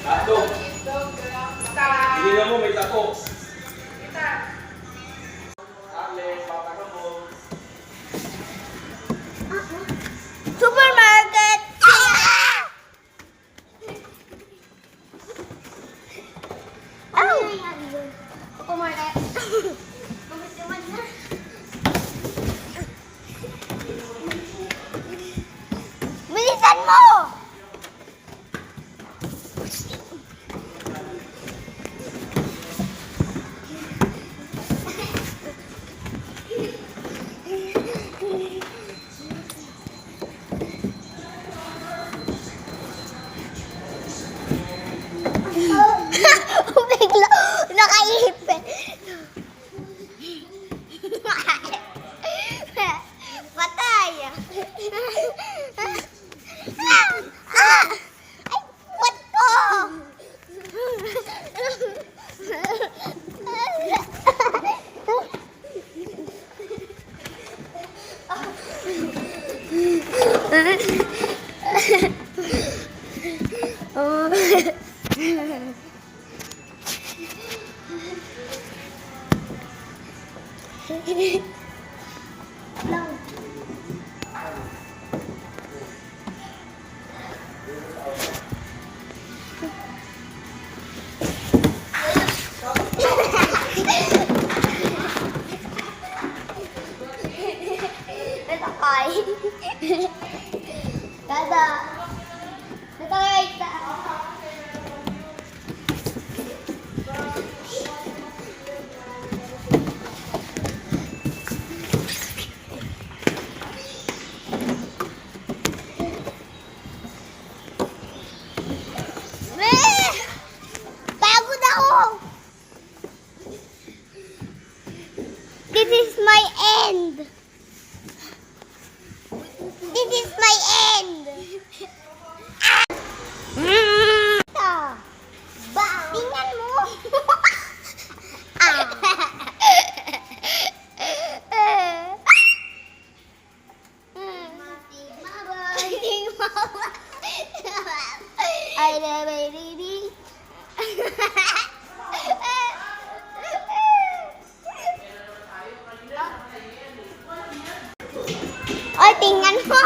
Tatlong. Hininga mo, may tapo. Alex, bata ka mo. Supermarket! Ow! Supermarket. Bilisan mo! Bigla, nakaipit. Patay. Ay, what ko? Nakay. Dada. Nakay. Pagod ako. This is my end. This is my end. Ba, tingnan mo. I never really. Oy, tingnan mo.